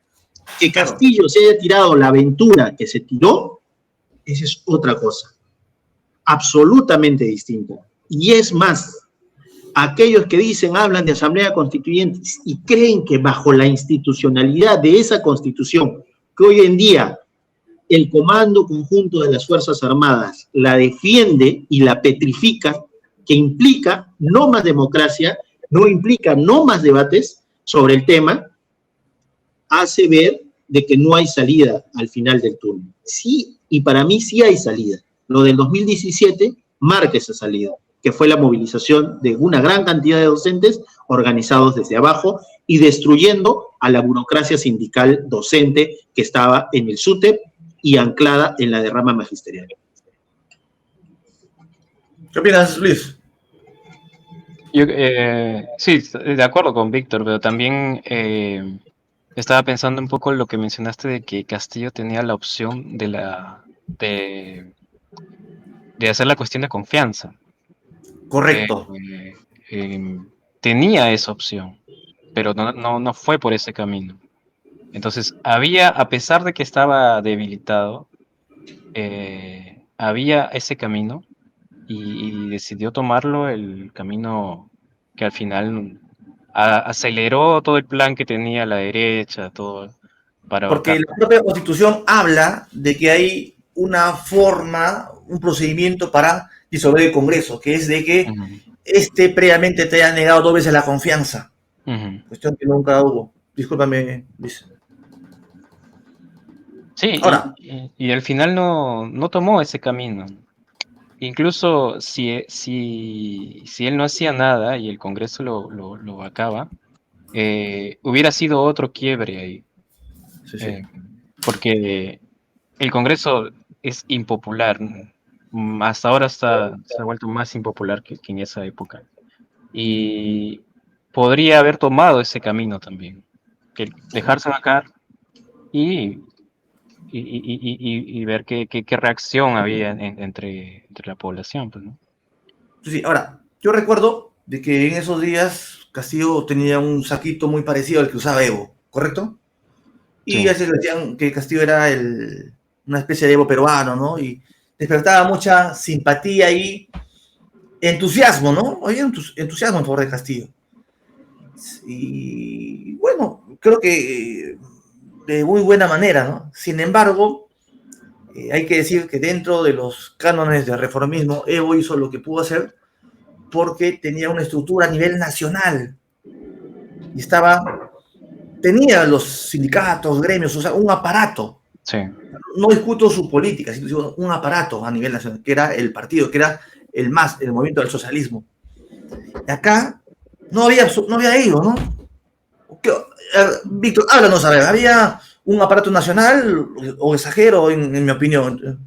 Que Castillo se haya tirado la aventura que se tiró, esa es otra cosa, absolutamente distinta. Y es más, aquellos que hablan de asamblea constituyente y creen que bajo la institucionalidad de esa constitución, que hoy en día el Comando Conjunto de las Fuerzas Armadas la defiende y la petrifica, que implica no más democracia, no implica no más debates sobre el tema, hace ver de que no hay salida al final del túnel. Sí, y para mí sí hay salida. Lo del 2017 marca esa salida, que fue la movilización de una gran cantidad de docentes organizados desde abajo y destruyendo a la burocracia sindical docente que estaba en el SUTEP y anclada en la derrama magisterial. ¿Qué opinas, Luis? Yo, sí, de acuerdo con Víctor, pero también estaba pensando un poco en lo que mencionaste de que Castillo tenía la opción de hacer la cuestión de confianza. Correcto. Tenía esa opción, pero no fue por ese camino. Entonces, a pesar de que estaba debilitado, había ese camino y decidió tomarlo, el camino que al final aceleró todo el plan que tenía la derecha, todo. Porque la propia Constitución habla de que hay una forma, un procedimiento para disolver el Congreso, que es de que previamente te haya negado 2 veces la confianza. Cuestión que nunca hubo. Discúlpame, Luis. Sí, ahora, y al final no tomó ese camino. Incluso si él no hacía nada y el Congreso lo vacaba, hubiera sido otro quiebre ahí. Sí. Porque el Congreso es impopular. Hasta ahora se ha vuelto más impopular que en esa época. Y podría haber tomado ese camino también. Que dejarse vacar y ver qué reacción había entre la población, pues, ¿no? Sí, ahora, yo recuerdo de que en esos días Castillo tenía un saquito muy parecido al que usaba Evo, ¿correcto? Y así decían que Castillo era una especie de Evo peruano, ¿no? Y despertaba mucha simpatía ahí entusiasmo, ¿no? Había entusiasmo en favor de Castillo. Y bueno, creo que de muy buena manera, ¿no? Sin embargo, hay que decir que dentro de los cánones de reformismo, Evo hizo lo que pudo hacer porque tenía una estructura a nivel nacional y tenía los sindicatos, gremios, o sea, un aparato. Sí. No discuto su política, sino un aparato a nivel nacional, que era el partido, que era el movimiento del socialismo. Y acá no había ido, ¿no? Víctor, háblanos, a ver, ¿había un aparato nacional o exagero en mi opinión?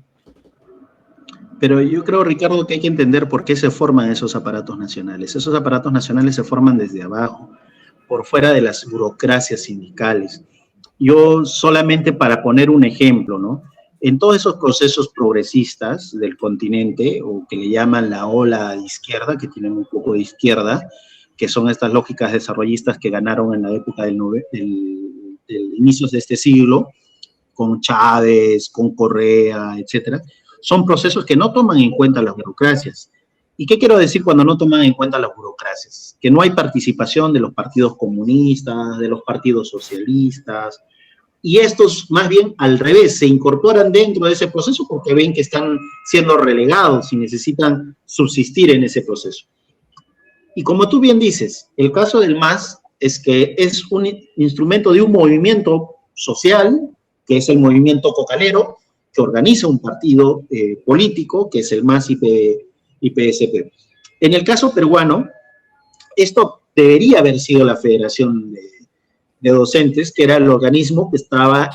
Pero yo creo, Ricardo, que hay que entender por qué se forman esos aparatos nacionales. Esos aparatos nacionales se forman desde abajo, por fuera de las burocracias sindicales. Yo solamente para poner un ejemplo, ¿no? En todos esos procesos progresistas del continente, o que le llaman la ola de izquierda, que tienen un poco de izquierda, que son estas lógicas desarrollistas que ganaron en la época del inicios de este siglo, con Chávez, con Correa, etcétera, son procesos que no toman en cuenta las burocracias. ¿Y qué quiero decir cuando no toman en cuenta las burocracias? Que no hay participación de los partidos comunistas, de los partidos socialistas, y estos más bien al revés, se incorporan dentro de ese proceso porque ven que están siendo relegados y necesitan subsistir en ese proceso. Y como tú bien dices, el caso del MAS es que es un instrumento de un movimiento social, que es el movimiento cocalero, que organiza un partido político, que es el MAS y PSP. En el caso peruano, esto debería haber sido la Federación de Docentes, que era el organismo que estaba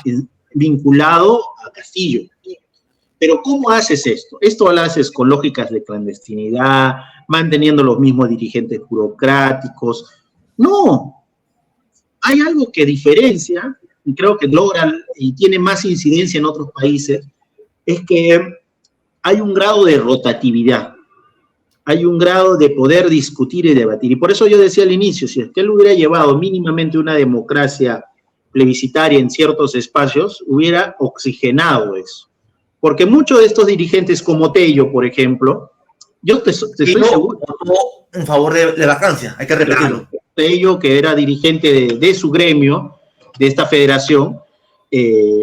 vinculado a Castillo. Pero ¿cómo haces esto? Esto lo haces con lógicas de clandestinidad, manteniendo los mismos dirigentes burocráticos. No, hay algo que diferencia, y creo que logra y tiene más incidencia en otros países, es que hay un grado de rotatividad, hay un grado de poder discutir y debatir. Y por eso yo decía al inicio, si es que él hubiera llevado mínimamente una democracia plebiscitaria en ciertos espacios, hubiera oxigenado eso. Porque muchos de estos dirigentes, como Tello, por ejemplo, yo te estoy seguro. En favor de vacancia, hay que repetirlo. Claro, Tello, que era dirigente de su gremio, de esta federación,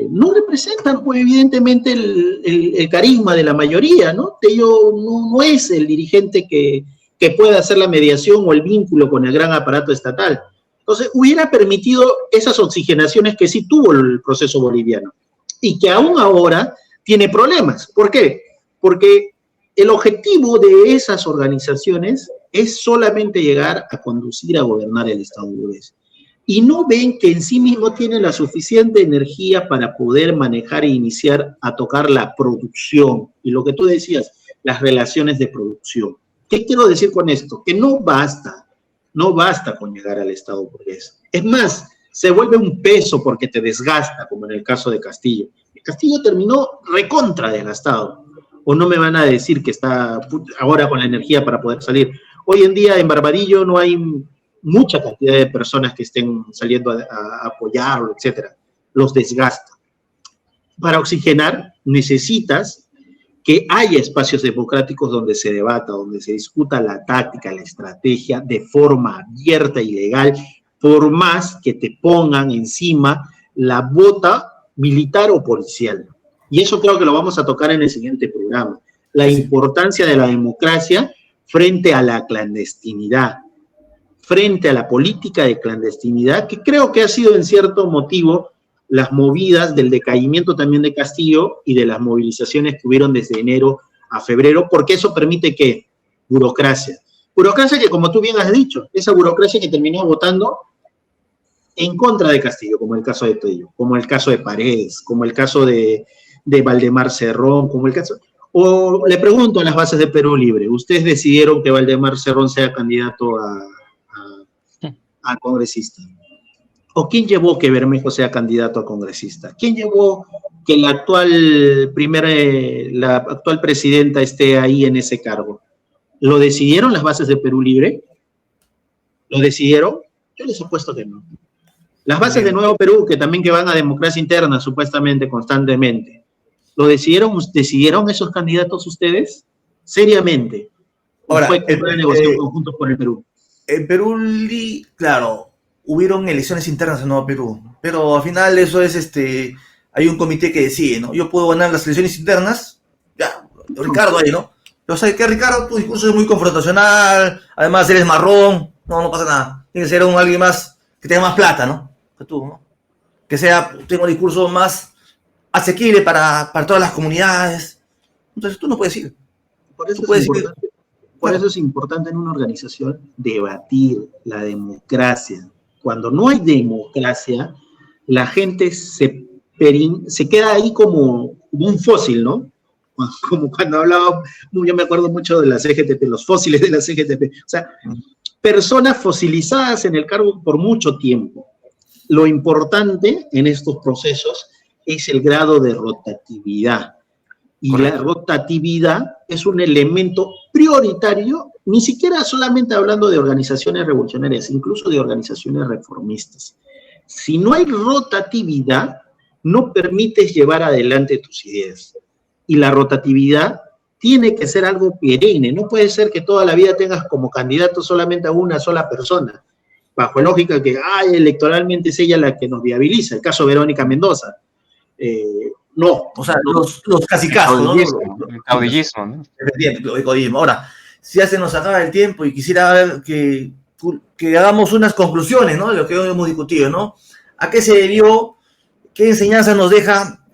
no representan, pues, evidentemente, el carisma de la mayoría, ¿no? Tello no es el dirigente que pueda hacer la mediación o el vínculo con el gran aparato estatal. Entonces, hubiera permitido esas oxigenaciones que sí tuvo el proceso boliviano y que aún ahora tiene problemas. ¿Por qué? Porque el objetivo de esas organizaciones es solamente llegar a conducir a gobernar el Estado burgués. Y no ven que en sí mismo tienen la suficiente energía para poder manejar e iniciar a tocar la producción. Y lo que tú decías, las relaciones de producción. ¿Qué quiero decir con esto? Que no basta con llegar al Estado burgués. Es más, se vuelve un peso porque te desgasta, como en el caso de Castillo. Castillo terminó recontra desgastado. O no me van a decir que está ahora con la energía para poder salir. Hoy en día en Barbadillo no hay mucha cantidad de personas que estén saliendo a apoyarlo, etcétera. Los desgasta. Para oxigenar necesitas que haya espacios democráticos donde se debata, donde se discuta la táctica, la estrategia de forma abierta y legal, por más que te pongan encima la bota militar o policial. Y eso creo que lo vamos a tocar en el siguiente programa. La importancia de la democracia frente a la clandestinidad, frente a la política de clandestinidad, que creo que ha sido en cierto motivo las movidas del decaimiento también de Castillo y de las movilizaciones que hubieron desde enero a febrero, porque eso permite que burocracia. Burocracia que, como tú bien has dicho, esa burocracia que terminó votando en contra de Castillo, como el caso de Tello, como el caso de Paredes, como el caso de Valdemar Cerrón, como el caso... O le pregunto a las bases de Perú Libre, ¿ustedes decidieron que Valdemar Cerrón sea candidato a congresista? ¿O quién llevó que Bermejo sea candidato a congresista? ¿Quién llevó que la actual presidenta esté ahí en ese cargo? ¿Lo decidieron las bases de Perú Libre? ¿Lo decidieron? Yo les apuesto que no. Las bases de Nuevo Perú, que también que van a democracia interna supuestamente, constantemente, ¿lo decidieron esos candidatos ustedes? Seriamente. Ahora, fue una negociación conjunto por el Perú. En Perú, claro, hubieron elecciones internas en Nuevo Perú, pero al final eso es, hay un comité que decide, ¿no? Yo puedo ganar las elecciones internas, ya, Ricardo ahí, ¿no? Pero ¿sabes qué, Ricardo? Tu discurso es muy confrontacional, además eres marrón, no pasa nada. Tiene que ser alguien más, que tenga más plata, ¿no? Que tú, ¿no? Que tenga un discurso más asequible para todas las comunidades. Entonces tú no puedes ir. Por eso es importante. Por eso es importante en una organización debatir la democracia. Cuando no hay democracia, la gente se queda ahí como un fósil, ¿no? Como cuando hablaba, yo me acuerdo mucho de la CGTP, los fósiles de la CGTP. O sea, personas fosilizadas en el cargo por mucho tiempo. Lo importante en estos procesos es el grado de rotatividad. Y correcto. La rotatividad es un elemento prioritario, ni siquiera solamente hablando de organizaciones revolucionarias, incluso de organizaciones reformistas. Si no hay rotatividad, no permites llevar adelante tus ideas. Y la rotatividad tiene que ser algo perenne. No puede ser que toda la vida tengas como candidato solamente a una sola persona, bajo lógica que electoralmente es ella la que nos viabiliza. El caso de Verónica Mendoza. No. O sea, los cacicazos, ¿no? El caudillismo, ¿no? El caudillismo. Ahora, si ya se nos acaba el tiempo y quisiera ver que hagamos unas conclusiones, ¿no? De lo que hoy hemos discutido, ¿no? ¿A qué se debió? ¿Qué enseñanza nos deja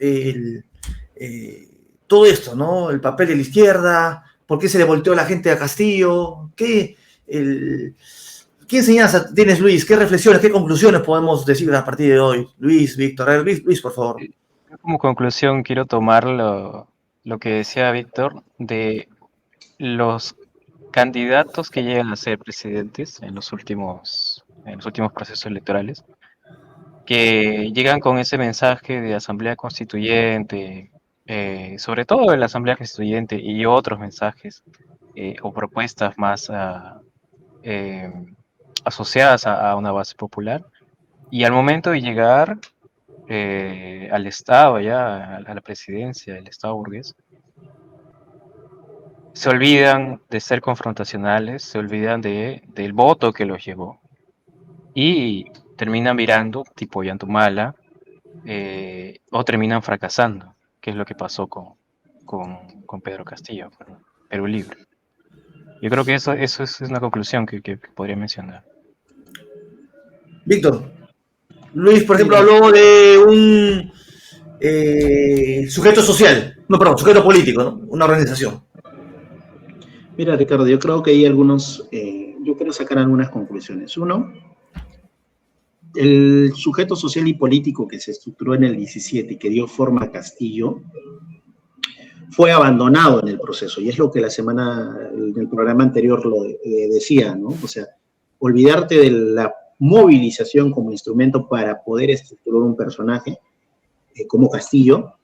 todo esto, ¿no? El papel de la izquierda, ¿por qué se le volteó la gente a Castillo? ¿Qué enseñanza tienes, Luis? ¿Qué reflexiones, qué conclusiones podemos decir a partir de hoy? Luis, Víctor, Luis, por favor. Como conclusión quiero tomar lo que decía Víctor de los candidatos que llegan a ser presidentes en los últimos procesos electorales, que llegan con ese mensaje de asamblea constituyente, sobre todo de la asamblea constituyente y otros mensajes o propuestas más asociadas a una base popular, y al momento de llegar al Estado, ya a la presidencia del Estado burgués, se olvidan de ser confrontacionales, se olvidan del voto que los llevó y terminan virando tipo Ollantumala, o terminan fracasando, que es lo que pasó con Pedro Castillo, con Perú Libre. Yo creo que eso es una conclusión que podría mencionar. Víctor, Luis, por ejemplo, habló de un sujeto social, sujeto político, ¿no? Una organización. Mira, Ricardo, yo creo que hay yo quiero sacar algunas conclusiones. Uno, el sujeto social y político que se estructuró en el 17 y que dio forma a Castillo fue abandonado en el proceso, y es lo que en el programa anterior lo decía, ¿no? O sea, olvidarte de la movilización como instrumento para poder estructurar un personaje como Castillo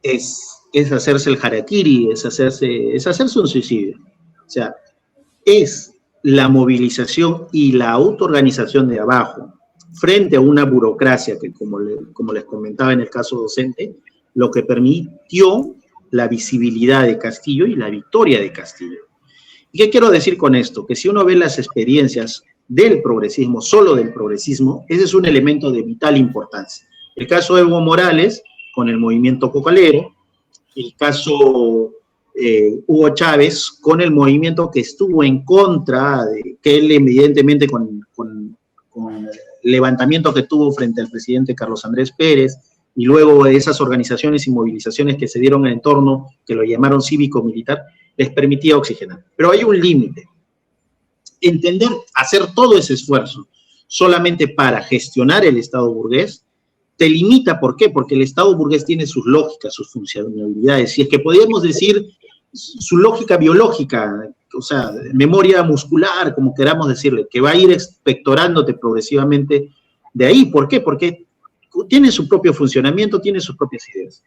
es hacerse el harakiri, es hacerse un suicidio. O sea, es la movilización y la autoorganización de abajo frente a una burocracia que, como les comentaba en el caso docente, lo que permitió la visibilidad de Castillo y la victoria de Castillo. ¿Y qué quiero decir con esto? Que si uno ve las experiencias del progresismo, solo del progresismo, ese es un elemento de vital importancia. El caso de Evo Morales con el movimiento cocalero, el caso Hugo Chávez con el movimiento que estuvo en contra, que él evidentemente con el levantamiento que tuvo frente al presidente Carlos Andrés Pérez, y luego de esas organizaciones y movilizaciones que se dieron en el entorno, que lo llamaron cívico-militar, les permitía oxigenar. Pero hay un límite. Entender, hacer todo ese esfuerzo solamente para gestionar el Estado burgués, te limita. ¿Por qué? Porque el Estado burgués tiene sus lógicas, sus funcionalidades, y es que podríamos decir su lógica biológica, o sea, memoria muscular, como queramos decirle, que va a ir expectorándote progresivamente de ahí. ¿Por qué? Porque tiene su propio funcionamiento, tiene sus propias ideas.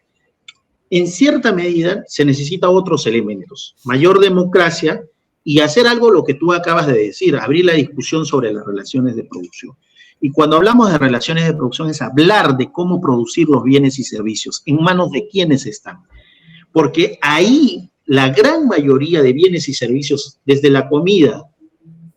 En cierta medida se necesitan otros elementos, mayor democracia y hacer algo lo que tú acabas de decir, abrir la discusión sobre las relaciones de producción. Y cuando hablamos de relaciones de producción es hablar de cómo producir los bienes y servicios, en manos de quiénes están. Porque ahí la gran mayoría de bienes y servicios, desde la comida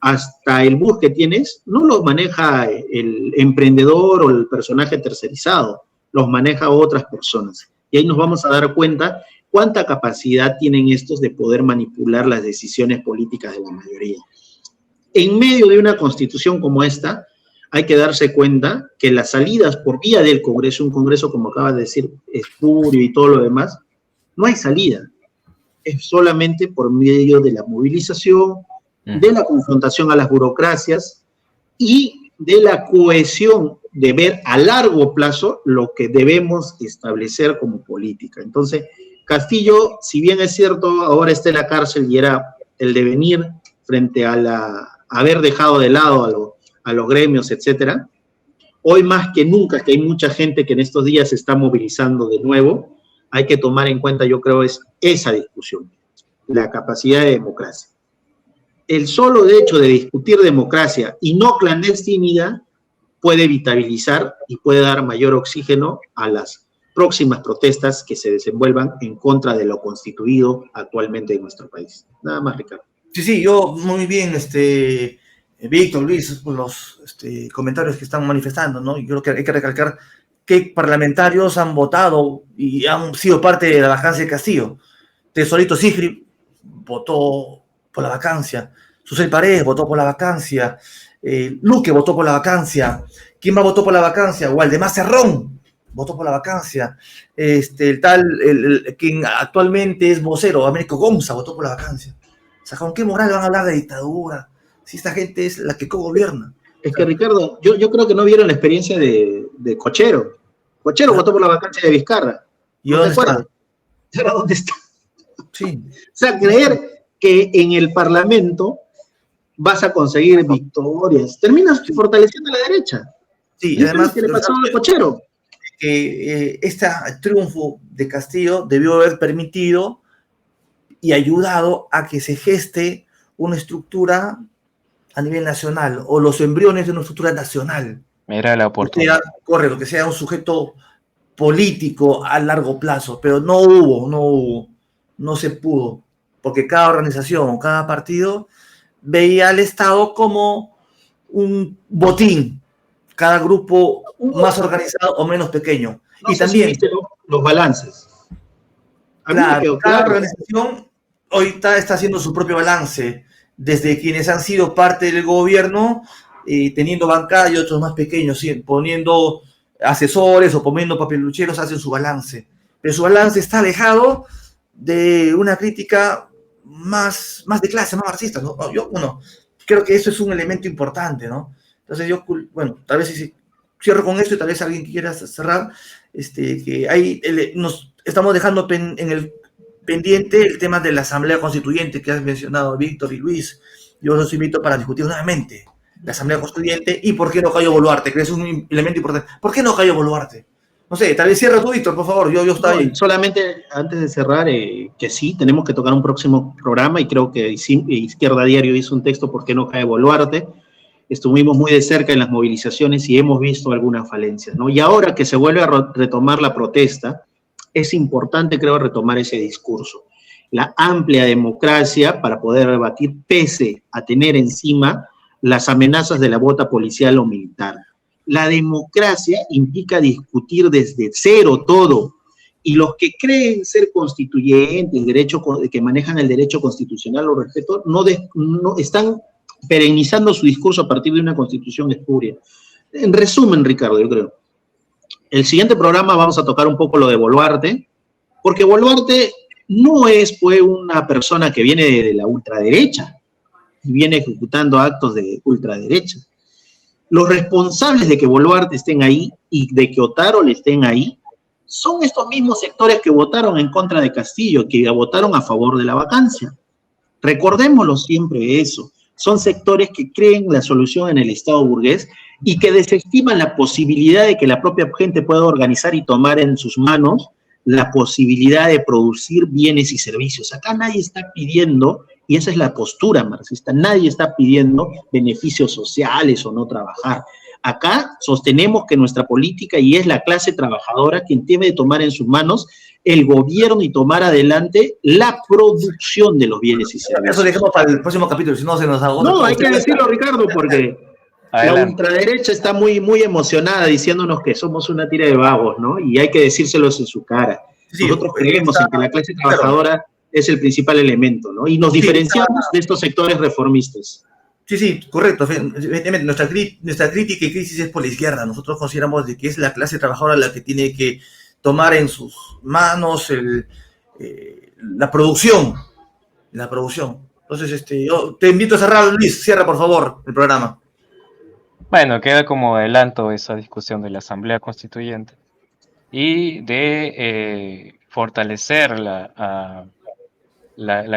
hasta el bus que tienes, no los maneja el emprendedor o el personaje tercerizado, los maneja otras personas. Y ahí nos vamos a dar cuenta cuánta capacidad tienen estos de poder manipular las decisiones políticas de la mayoría. En medio de una constitución como esta, hay que darse cuenta que las salidas por vía del Congreso, un Congreso, como acaba de decir, espurio y todo lo demás, no hay salida. Es solamente por medio de la movilización, de la confrontación a las burocracias y de la cohesión de ver a largo plazo lo que debemos establecer como política. Entonces, Castillo, si bien es cierto, ahora está en la cárcel y era el devenir frente a haber dejado de lado a los gremios, etcétera, hoy más que nunca, que hay mucha gente que en estos días se está movilizando de nuevo, hay que tomar en cuenta, yo creo, es esa discusión, la capacidad de democracia. El solo hecho de discutir democracia y no clandestinidad puede vitalizar y puede dar mayor oxígeno a las próximas protestas que se desenvuelvan en contra de lo constituido actualmente en nuestro país. Nada más, Ricardo. Sí, yo muy bien, Víctor, Luis, los comentarios que están manifestando, ¿no? Y creo que hay que recalcar que parlamentarios han votado y han sido parte de la vacancia de Castillo. Tesorito Sigrid votó por la vacancia, Susel Paredes votó por la vacancia, Luque votó por la vacancia, ¿quién más votó por la vacancia? Waldemar Cerrón votó por la vacancia, quien actualmente es vocero, Américo Gonza, votó por la vacancia. O sea, ¿con qué moral van a hablar de dictadura? Si esta gente es la que cogobierna. Es que, Ricardo, yo creo que no vieron la experiencia de Cochero. Cochero votó por la vacancia de Vizcarra. ¿Y dónde está? ¿Ahora dónde está? Sí. O sea, creer que en el Parlamento vas a conseguir victorias, terminas fortaleciendo a la derecha. Sí, y además, ¿qué le pasó a Cochero? Que este triunfo de Castillo debió haber permitido y ayudado a que se geste una estructura a nivel nacional, o los embriones de una estructura nacional. Era la oportunidad. Correcto, que sea un sujeto político a largo plazo, pero no se pudo, porque cada organización o cada partido veía al Estado como un botín, cada grupo más organizado o menos pequeño. No, y también los balances. Claro, cada organización hoy está haciendo su propio balance, desde quienes han sido parte del gobierno, teniendo bancada, y otros más pequeños, ¿sí? Poniendo asesores o poniendo papelucheros, hacen su balance. Pero su balance está alejado de una crítica más de clase, más marxista, ¿no? Yo creo que eso es un elemento importante, ¿no? Entonces tal vez si cierro con esto y tal vez alguien quiera cerrar, que ahí nos estamos dejando en el pendiente el tema de la Asamblea Constituyente que has mencionado, Víctor y Luis. Yo los invito para discutir nuevamente la Asamblea Constituyente y por qué no cayó Boluarte, que es un elemento importante. ¿Por qué no cayó Boluarte? No sé, tal vez cierra tú, Víctor, por favor, yo estoy ahí. Solamente antes de cerrar, que sí, tenemos que tocar un próximo programa y creo que Izquierda Diario hizo un texto ¿por qué no cae Boluarte? Estuvimos muy de cerca en las movilizaciones y hemos visto algunas falencias, ¿no? Y ahora que se vuelve a retomar la protesta, es importante, creo, retomar ese discurso. La amplia democracia para poder rebatir, pese a tener encima las amenazas de la bota policial o militar. La democracia implica discutir desde cero todo. Y los que creen ser constituyentes, que manejan el derecho constitucional o respeto, no están perenizando su discurso a partir de una constitución espuria. En resumen, Ricardo, yo creo, el siguiente programa vamos a tocar un poco lo de Boluarte, porque Boluarte no fue una persona que viene de la ultraderecha y viene ejecutando actos de ultraderecha. Los responsables de que Boluarte estén ahí y de que Otárola estén ahí son estos mismos sectores que votaron en contra de Castillo, que votaron a favor de la vacancia. Recordémoslo siempre eso. Son sectores que creen la solución en el Estado burgués y que desestiman la posibilidad de que la propia gente pueda organizar y tomar en sus manos la posibilidad de producir bienes y servicios. Acá nadie está pidiendo, y esa es la postura marxista, nadie está pidiendo beneficios sociales o no trabajar. acá sostenemos que nuestra política, y es la clase trabajadora quien debe de tomar en sus manos el gobierno y tomar adelante la producción de los bienes y servicios. Eso dejemos para el próximo capítulo, si no se nos agota. No, hay que decirlo, Ricardo, porque Adelante. la ultraderecha está muy, muy emocionada diciéndonos que somos una tira de vagos, ¿no? Y hay que decírselos en su cara. Sí, Nosotros creemos en que la clase trabajadora es el principal elemento, ¿no? Y nos diferenciamos de estos sectores reformistas. Sí, correcto. Efectivamente, nuestra crítica y crisis es por la izquierda. Nosotros consideramos de que es la clase trabajadora la que tiene que tomar en sus manos la producción. Entonces, yo te invito a cerrar, Luis. Cierra, por favor, el programa. Bueno, queda como adelanto esa discusión de la Asamblea Constituyente y de fortalecer la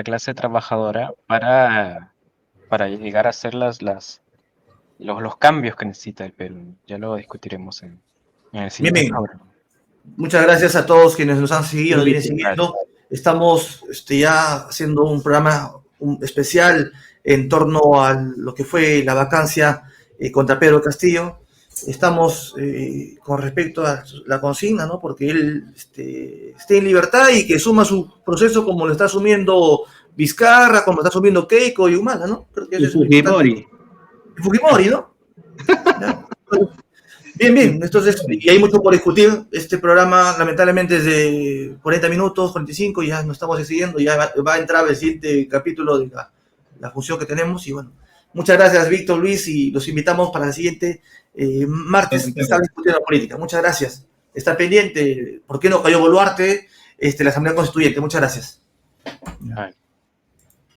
clase trabajadora para llegar a hacer los cambios que necesita el Perú. Ya lo discutiremos en el siguiente programa. Muchas gracias a todos quienes nos han seguido, nos vienen siguiendo. Estamos ya haciendo un programa especial en torno a lo que fue la vacancia contra Pedro Castillo. Estamos con respecto a la consigna, ¿no? Porque él esté en libertad y que suma su proceso como lo está asumiendo Vizcarra, como lo está asumiendo Keiko y Humala, ¿no? Creo que y Fujimori. Fujimori, ¿no? Bien. Entonces, y hay mucho por discutir. Este programa, lamentablemente, es de 40 minutos, 45, ya nos estamos excediendo, ya va a entrar el siguiente capítulo de la función que tenemos. Y bueno, muchas gracias, Víctor, Luis, y los invitamos para el siguiente martes que está discutiendo la política. Muchas gracias. Está pendiente, ¿por qué no cayó Boluarte? La Asamblea Constituyente. Muchas gracias.